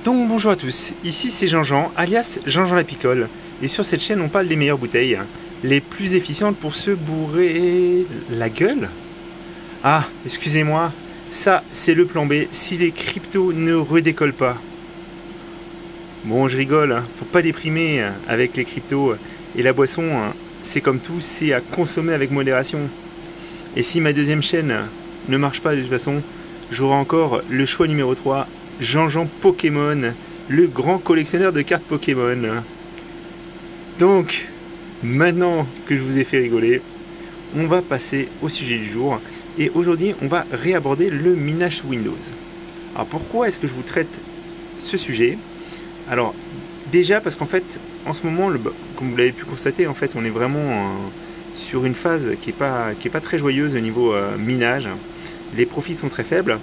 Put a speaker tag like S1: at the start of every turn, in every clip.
S1: Donc bonjour à tous, ici c'est Jean-Jean, alias Jean-Jean la Picole, et sur cette chaîne on parle des meilleures bouteilles, les plus efficientes pour se bourrer la gueule. Ah, excusez-moi, ça c'est le plan B si les cryptos ne redécollent pas. Bon, je rigole, faut pas déprimer avec les cryptos, et la boisson, c'est comme tout, c'est à consommer avec modération. Et si ma deuxième chaîne ne marche pas de toute façon, j'aurai encore le choix numéro 3, Jean-Jean Pokémon, le grand collectionneur de cartes Pokémon. Donc, maintenant que je vous ai fait rigoler, on va passer au sujet du jour. Et aujourd'hui, on va réaborder le minage sous Windows. Alors pourquoi est-ce que je vous traite ce sujet? Alors, déjà parce qu'en fait, en ce moment, comme vous l'avez pu constater, en fait, on est vraiment sur une phase qui est pas très joyeuse au niveau minage. Les profits sont très faibles.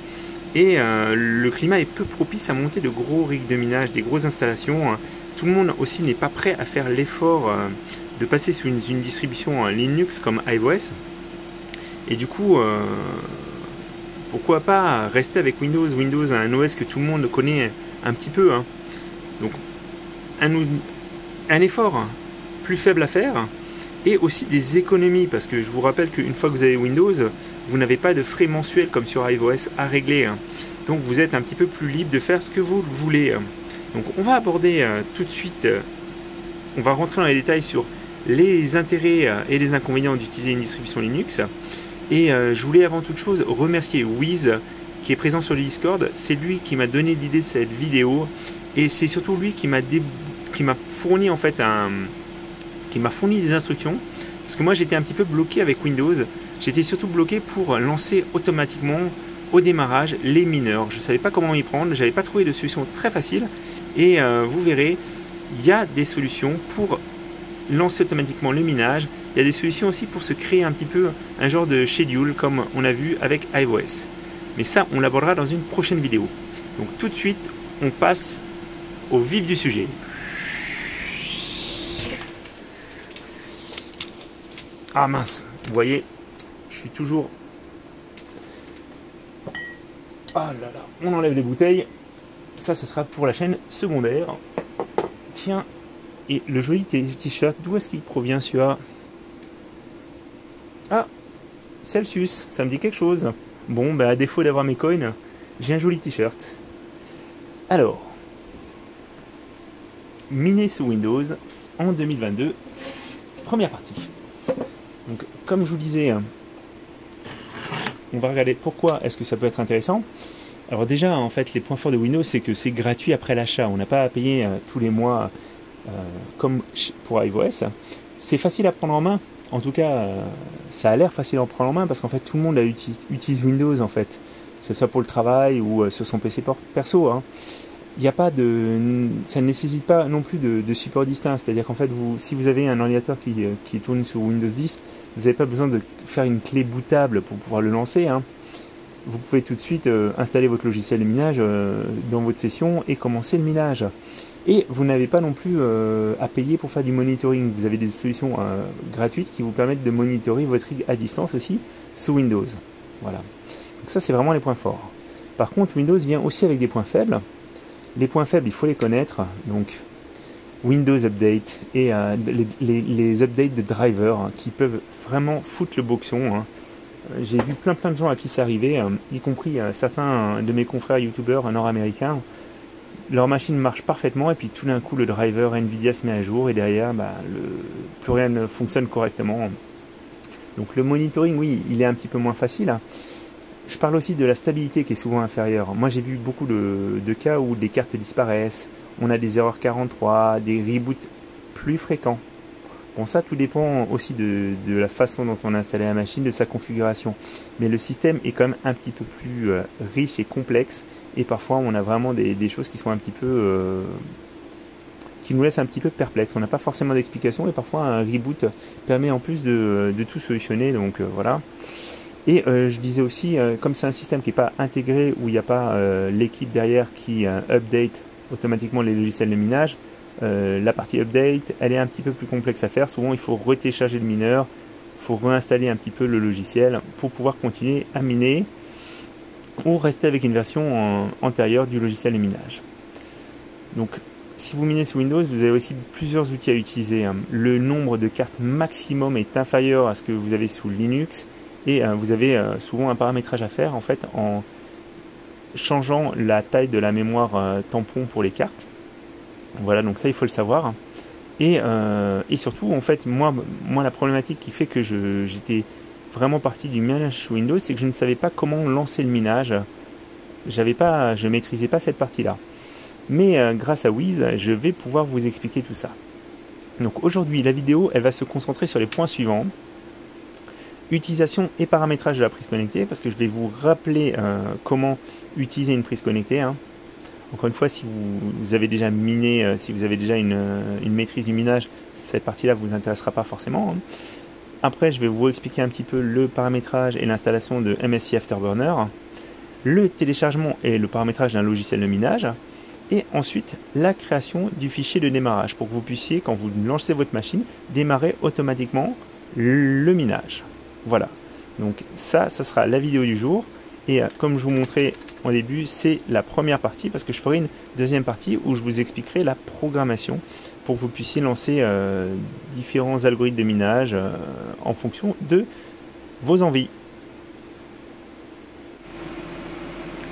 S1: Et le climat est peu propice à monter de gros rigs de minage, des grosses installations. Tout le monde aussi n'est pas prêt à faire l'effort de passer sous une distribution Linux comme iOS. Et du coup, pourquoi pas rester avec Windows? Windows a un OS que tout le monde connaît un petit peu. Donc un effort plus faible à faire et aussi des économies. Parce que je vous rappelle qu'une fois que vous avez Windows, vous n'avez pas de frais mensuels comme sur iOS à régler. Donc vous êtes un petit peu plus libre de faire ce que vous voulez. Donc on va aborder tout de suite, on va rentrer dans les détails sur les intérêts et les inconvénients d'utiliser une distribution Linux. Et je voulais avant toute chose remercier Wiz qui est présent sur le Discord. C'est lui qui m'a donné l'idée de cette vidéo et c'est surtout lui qui m'a fourni en fait qui m'a fourni des instructions. Parce que moi j'étais un petit peu bloqué avec Windows. J'étais surtout bloqué pour lancer automatiquement au démarrage les mineurs. Je ne savais pas comment y prendre, je n'avais pas trouvé de solution très facile. Et vous verrez, il y a des solutions pour lancer automatiquement le minage. Il y a des solutions aussi pour se créer un petit peu un genre de schedule comme on a vu avec iOS. Mais ça, on l'abordera dans une prochaine vidéo. Donc tout de suite, on passe au vif du sujet. Ah mince, vous voyez, je suis toujours... Ah là là, on enlève les bouteilles. Ça, ce sera pour la chaîne secondaire. Tiens, et le joli t-shirt, d'où est-ce qu'il provient celui-là? Ah, Celsius, ça me dit quelque chose. Bon, bah, à défaut d'avoir mes coins, j'ai un joli t-shirt. Alors, miner sous Windows en 2022, première partie. Donc, comme je vous disais, on va regarder pourquoi est-ce que ça peut être intéressant. Alors déjà, en fait, les points forts de Windows, c'est que c'est gratuit après l'achat. On n'a pas à payer tous les mois comme pour iOS. C'est facile à prendre en main. En tout cas, ça a l'air facile à prendre en main parce qu'en fait, tout le monde utilise Windows, en fait. Que ce soit pour le travail ou sur son PC perso. Il n'y a pas de, ça ne nécessite pas non plus de support distinct. C'est-à-dire qu'en fait, si vous avez un ordinateur qui tourne sur Windows 10, vous n'avez pas besoin de faire une clé bootable pour pouvoir le lancer. Vous pouvez tout de suite installer votre logiciel de minage dans votre session et commencer le minage. Et vous n'avez pas non plus à payer pour faire du monitoring. Vous avez des solutions gratuites qui vous permettent de monitorer votre rig à distance aussi sous Windows. Voilà. Donc ça, c'est vraiment les points forts. Par contre, Windows vient aussi avec des points faibles. Les points faibles, il faut les connaître. Donc, Windows Update et les updates de drivers qui peuvent vraiment foutre le boxon. J'ai vu plein de gens à qui c'est arrivé, y compris certains de mes confrères youtubeurs nord-américains. Leur machine marche parfaitement et puis tout d'un coup le driver Nvidia se met à jour et derrière plus rien ne fonctionne correctement. Donc le monitoring, oui, il est un petit peu moins facile. Je parle aussi de la stabilité qui est souvent inférieure. Moi j'ai vu beaucoup de cas où des cartes disparaissent, on a des erreurs 43, des reboots plus fréquents. Bon, ça, tout dépend aussi de la façon dont on a installé la machine, de sa configuration. Mais le système est quand même un petit peu plus riche et complexe. Et parfois, on a vraiment des choses qui sont un petit peu... qui nous laissent un petit peu perplexes. On n'a pas forcément d'explication. Et parfois, un reboot permet en plus de tout solutionner. Donc, voilà. Et je disais aussi, comme c'est un système qui n'est pas intégré, où il n'y a pas l'équipe derrière qui update automatiquement les logiciels de minage, la partie update, elle est un petit peu plus complexe à faire. Souvent, il faut retélécharger le mineur, il faut réinstaller un petit peu le logiciel pour pouvoir continuer à miner ou rester avec une version antérieure du logiciel de minage. Donc si vous minez sous Windows, vous avez aussi plusieurs outils à utiliser. Le nombre de cartes maximum est inférieur à ce que vous avez sous Linux et vous avez souvent un paramétrage à faire en fait en changeant la taille de la mémoire tampon pour les cartes. Voilà, donc ça il faut le savoir. Et surtout en fait moi la problématique qui fait que j'étais vraiment parti du minage sous Windows, c'est que je ne savais pas comment lancer le minage. Je maîtrisais pas cette partie-là. Mais grâce à Wiz, je vais pouvoir vous expliquer tout ça. Donc aujourd'hui, la vidéo, elle va se concentrer sur les points suivants. Utilisation et paramétrage de la prise connectée, parce que je vais vous rappeler comment utiliser une prise connectée. Encore une fois, si vous avez déjà miné, si vous avez déjà une maîtrise du minage, cette partie-là ne vous intéressera pas forcément. Après, je vais vous expliquer un petit peu le paramétrage et l'installation de MSI Afterburner, le téléchargement et le paramétrage d'un logiciel de minage, et ensuite la création du fichier de démarrage pour que vous puissiez, quand vous lancez votre machine, démarrer automatiquement le minage. Voilà, donc ça sera la vidéo du jour. Et comme je vous montrais au début, c'est la première partie parce que je ferai une deuxième partie où je vous expliquerai la programmation pour que vous puissiez lancer différents algorithmes de minage en fonction de vos envies.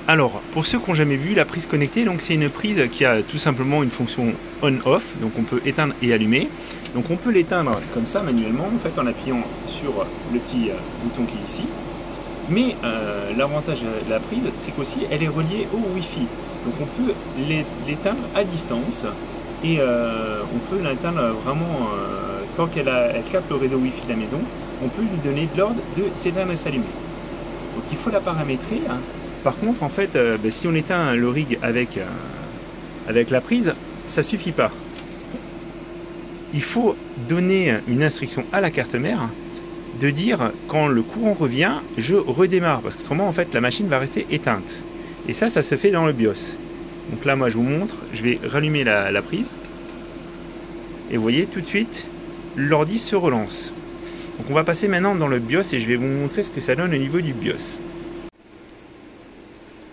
S1: Alors, pour ceux qui n'ont jamais vu la prise connectée, donc c'est une prise qui a tout simplement une fonction on-off, donc on peut éteindre et allumer. Donc on peut l'éteindre comme ça manuellement, en fait en appuyant sur le petit bouton qui est ici. Mais l'avantage de la prise, c'est qu'aussi elle est reliée au Wi-Fi. Donc on peut l'éteindre à distance et on peut l'éteindre vraiment tant qu'elle capte le réseau Wi-Fi de la maison. On peut lui donner de l'ordre de s'éteindre et s'allumer. Donc il faut la paramétrer. Par contre, en fait, si on éteint le rig avec la prise, ça ne suffit pas. Il faut donner une instruction à la carte mère de dire quand le courant revient, je redémarre. Parce qu'autrement, en fait, la machine va rester éteinte. Et ça se fait dans le BIOS. Donc là, moi, je vous montre. Je vais rallumer la prise. Et vous voyez, tout de suite, l'ordi se relance. Donc on va passer maintenant dans le BIOS et je vais vous montrer ce que ça donne au niveau du BIOS.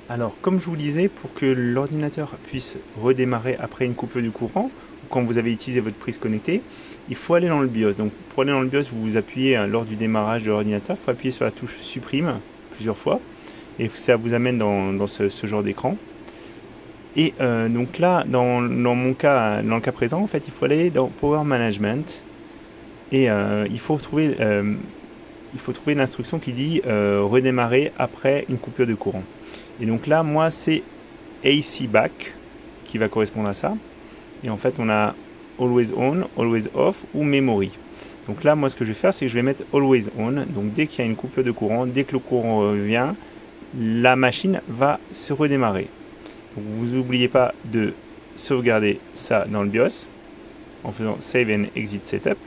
S1: Alors, comme je vous le disais, pour que l'ordinateur puisse redémarrer après une coupure du courant, ou quand vous avez utilisé votre prise connectée, il faut aller dans le BIOS. Donc, pour aller dans le BIOS, vous appuyez lors du démarrage de l'ordinateur, il faut appuyer sur la touche supprime plusieurs fois, et ça vous amène dans ce genre d'écran. Et donc là, dans mon cas, dans le cas présent, en fait, il faut aller dans Power Management, et il faut trouver l'instruction qui dit redémarrer après une coupure de courant. Et donc là, moi, c'est AC Back qui va correspondre à ça. Et en fait, on a Always On, Always Off ou Memory. Donc là, moi, ce que je vais faire, c'est que je vais mettre Always On. Donc dès qu'il y a une coupure de courant, dès que le courant revient, la machine va se redémarrer. Donc vous n'oubliez pas de sauvegarder ça dans le BIOS en faisant Save and Exit Setup.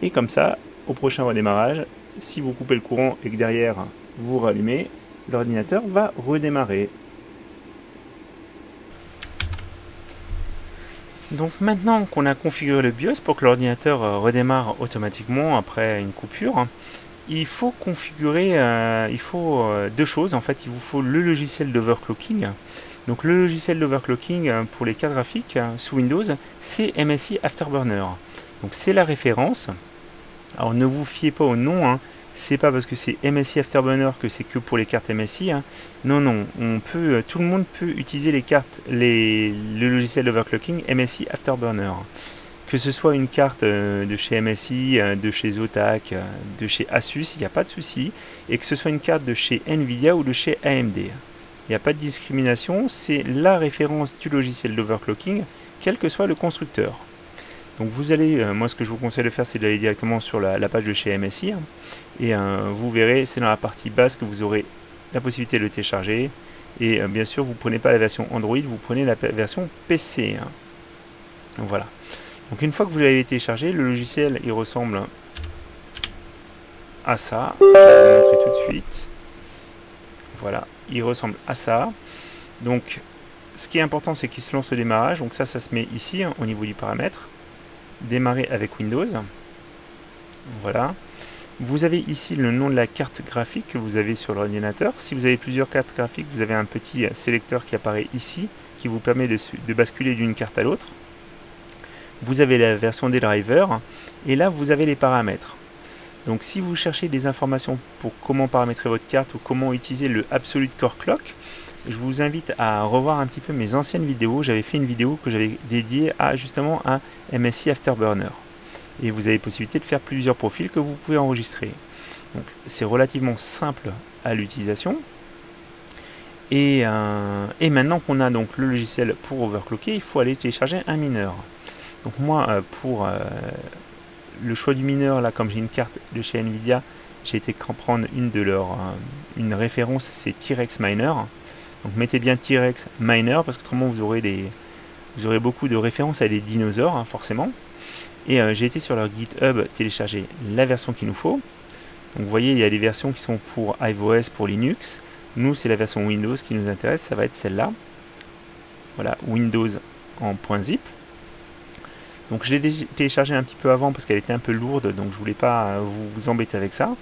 S1: Et comme ça, au prochain redémarrage, si vous coupez le courant et que derrière vous rallumez, l'ordinateur va redémarrer. Donc maintenant qu'on a configuré le BIOS pour que l'ordinateur redémarre automatiquement après une coupure, il faut configurer deux choses. En fait, il vous faut le logiciel d'overclocking. Donc le logiciel d'overclocking pour les cartes graphiques sous Windows, c'est MSI Afterburner. Donc c'est la référence. Alors ne vous fiez pas au nom, c'est pas parce que c'est MSI Afterburner que c'est que pour les cartes MSI. Non, tout le monde peut utiliser le logiciel d'overclocking MSI Afterburner. Que ce soit une carte de chez MSI, de chez Zotac, de chez Asus, il n'y a pas de souci. Et que ce soit une carte de chez Nvidia ou de chez AMD. Il n'y a pas de discrimination, c'est la référence du logiciel d'overclocking, quel que soit le constructeur. Donc vous allez, moi ce que je vous conseille de faire, c'est d'aller directement sur la page de chez MSI. Et vous verrez, c'est dans la partie basse que vous aurez la possibilité de le télécharger. Et bien sûr, vous ne prenez pas la version Android, vous prenez la version PC. Donc voilà. Donc une fois que vous l'avez téléchargé, le logiciel il ressemble à ça. Je vais vous montrer tout de suite. Voilà, il ressemble à ça. Donc ce qui est important, c'est qu'il se lance au démarrage. Donc ça se met ici au niveau du paramètre. Démarrer avec Windows. Voilà. Vous avez ici le nom de la carte graphique que vous avez sur l'ordinateur. Si vous avez plusieurs cartes graphiques, vous avez un petit sélecteur qui apparaît ici, qui vous permet de basculer d'une carte à l'autre. Vous avez la version des drivers, et là vous avez les paramètres. Donc si vous cherchez des informations pour comment paramétrer votre carte ou comment utiliser le Absolute Core Clock, je vous invite à revoir un petit peu mes anciennes vidéos. J'avais fait une vidéo que j'avais dédiée à justement un MSI Afterburner. Et vous avez possibilité de faire plusieurs profils que vous pouvez enregistrer. Donc c'est relativement simple à l'utilisation. Et maintenant qu'on a donc le logiciel pour overclocker, il faut aller télécharger un mineur. Donc moi, pour le choix du mineur, là, comme j'ai une carte de chez Nvidia, j'ai été prendre une référence, c'est T-Rex Miner. Donc mettez bien T-Rex Miner, parce qu'autrement vous aurez beaucoup de références à des dinosaures, hein, forcément. Et j'ai été sur leur GitHub télécharger la version qu'il nous faut. Donc vous voyez, il y a des versions qui sont pour iOS, pour Linux. Nous, c'est la version Windows qui nous intéresse, ça va être celle-là. Voilà, Windows en .zip. Donc je l'ai téléchargé un petit peu avant parce qu'elle était un peu lourde, donc je voulais pas vous embêter avec ça.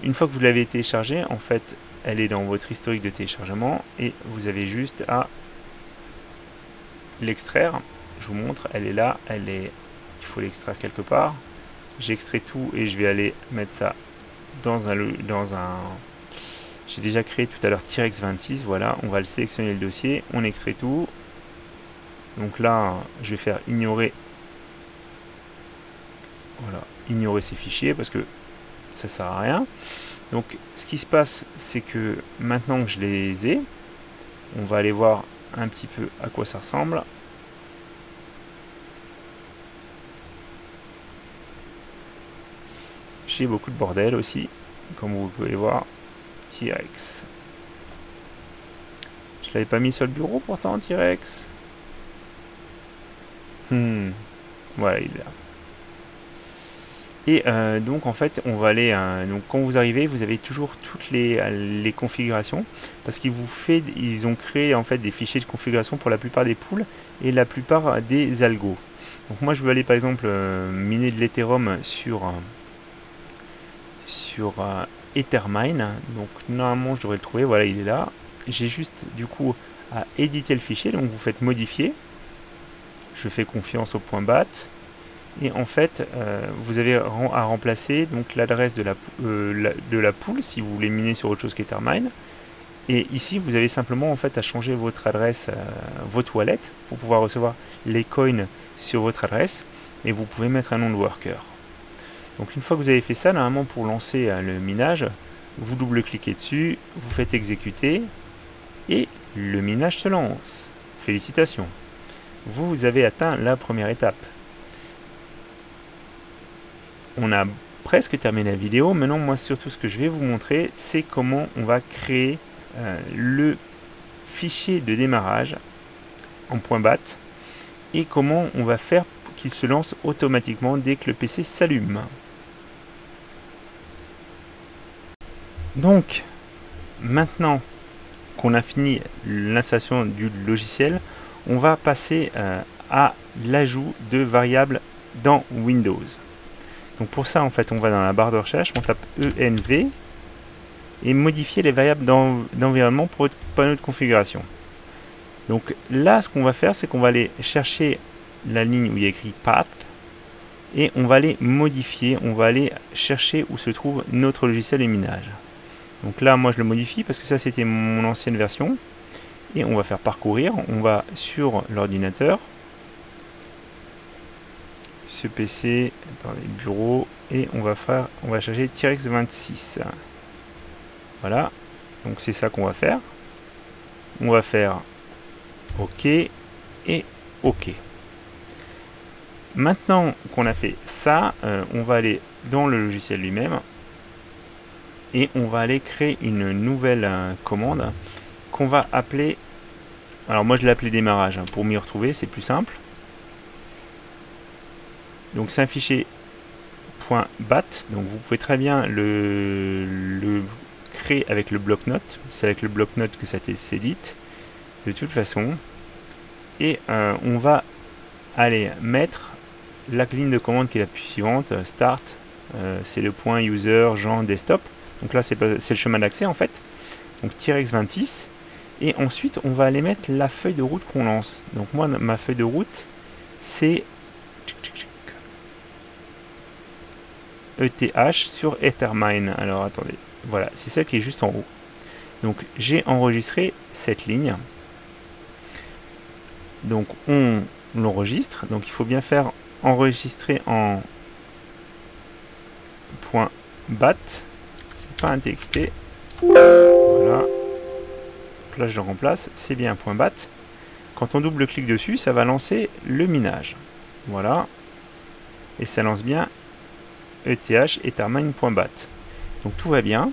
S1: Une fois que vous l'avez téléchargée, en fait, elle est dans votre historique de téléchargement et vous avez juste à l'extraire. Je vous montre, elle est là, il faut l'extraire quelque part. J'extrais tout et je vais aller mettre ça dans un j'ai déjà créé tout à l'heure T-Rex 26. Voilà, on va le sélectionner le dossier, on extrait tout. Donc là, je vais faire ignorer. Voilà, ignorer ces fichiers parce que ça sert à rien. Donc ce qui se passe, c'est que maintenant que je les ai, on va aller voir un petit peu à quoi ça ressemble. J'ai beaucoup de bordel aussi, comme vous pouvez voir. T-Rex. Je l'avais pas mis sur le bureau pourtant, T-Rex. Voilà, il est là. Et donc en fait, on va aller. Donc quand vous arrivez, vous avez toujours toutes les configurations, parce ils ont créé en fait des fichiers de configuration pour la plupart des pools et la plupart des algos. Donc moi, je veux aller par exemple miner de l'Ethereum sur Ethermine. Donc normalement, je devrais le trouver. Voilà, il est là. J'ai juste du coup à éditer le fichier. Donc vous faites modifier. Je fais confiance au point .bat. Et en fait, vous avez à remplacer donc l'adresse de la pool si vous voulez miner sur autre chose qu'Ethermine. Et ici, vous avez simplement en fait à changer votre adresse, votre wallet, pour pouvoir recevoir les coins sur votre adresse. Et vous pouvez mettre un nom de worker. Donc une fois que vous avez fait ça, normalement pour lancer le minage, vous double-cliquez dessus, vous faites exécuter et le minage se lance. Félicitations. Vous avez atteint la première étape. On a presque terminé la vidéo. Maintenant, moi, surtout, ce que je vais vous montrer, c'est comment on va créer le fichier de démarrage en .bat et comment on va faire pour qu'il se lance automatiquement dès que le PC s'allume. Donc, maintenant qu'on a fini l'installation du logiciel, on va passer à l'ajout de variables dans Windows. Donc pour ça, en fait, on va dans la barre de recherche, on tape env et modifier les variables d'environnement pour votre panneau de configuration. Donc là, ce qu'on va faire, c'est qu'on va aller chercher la ligne où il y a écrit path et on va aller modifier, on va aller chercher où se trouve notre logiciel de minage. Donc là, moi, je le modifie parce que ça, c'était mon ancienne version. Et on va faire parcourir, on va sur l'ordinateur, ce PC, attendez, bureau, et on va chercher T-Rex 26. Voilà, donc c'est ça qu'on va faire. On va faire OK et OK. Maintenant qu'on a fait ça, on va aller dans le logiciel lui-même et on va aller créer une nouvelle commande qu'on va appeler, alors moi je l'ai appelé démarrage, hein, pour m'y retrouver c'est plus simple. Donc c'est un fichier .bat, donc vous pouvez très bien le créer avec le bloc-notes, c'est avec le bloc-notes que ça s'édite de toute façon. Et on va aller mettre la ligne de commande qui est la plus suivante, start c'est le point user Jean desktop. Donc là c'est le chemin d'accès en fait. Donc -x26. Et ensuite on va aller mettre la feuille de route qu'on lance. Donc moi ma feuille de route c'est ETH sur Ethermine. Alors attendez, voilà, c'est celle qui est juste en haut. Donc j'ai enregistré cette ligne. Donc on l'enregistre. Donc il faut bien faire enregistrer en .bat. C'est pas un txt. Voilà. Là je le remplace. C'est bien un .bat. Quand on double-clique dessus, ça va lancer le minage. Voilà. Et ça lance bien ETH ethermine.bat. Donc tout va bien.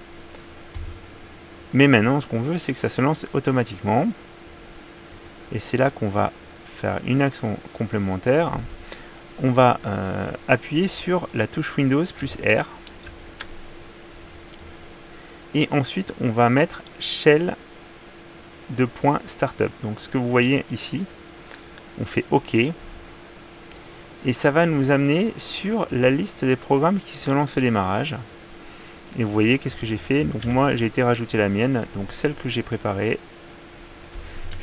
S1: Mais maintenant, ce qu'on veut, c'est que ça se lance automatiquement. Et c'est là qu'on va faire une action complémentaire. On va appuyer sur la touche Windows plus R. Et ensuite, on va mettre shell de .startup. Donc ce que vous voyez ici, on fait OK. Et ça va nous amener sur la liste des programmes qui se lancent au démarrage. Et vous voyez qu'est-ce que j'ai fait. Donc moi j'ai été rajouter la mienne, donc celle que j'ai préparée.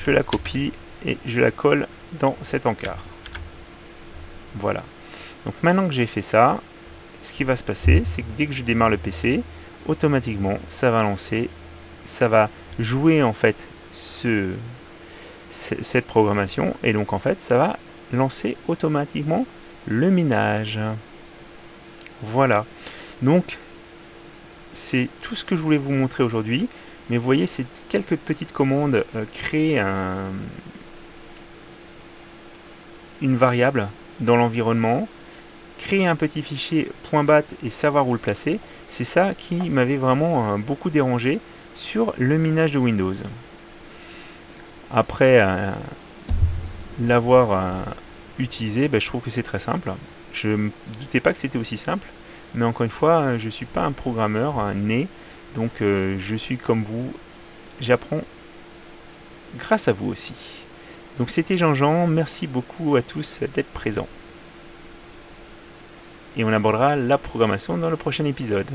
S1: Je la copie et je la colle dans cet encart. Voilà. Donc maintenant que j'ai fait ça, ce qui va se passer, c'est que dès que je démarre le PC, automatiquement ça va lancer, ça va jouer en fait cette programmation, et donc en fait ça va lancer automatiquement le minage. Voilà, donc c'est tout ce que je voulais vous montrer aujourd'hui. Mais vous voyez, c'est quelques petites commandes. Créer une variable dans l'environnement, créer un petit fichier .bat et savoir où le placer, c'est ça qui m'avait vraiment beaucoup dérangé sur le minage de Windows. Après l'avoir utilisé, je trouve que c'est très simple. Je ne me doutais pas que c'était aussi simple, mais encore une fois, je ne suis pas un programmeur né, donc je suis comme vous, j'apprends grâce à vous aussi. Donc c'était Jean-Jean, merci beaucoup à tous d'être présents. Et on abordera la programmation dans le prochain épisode.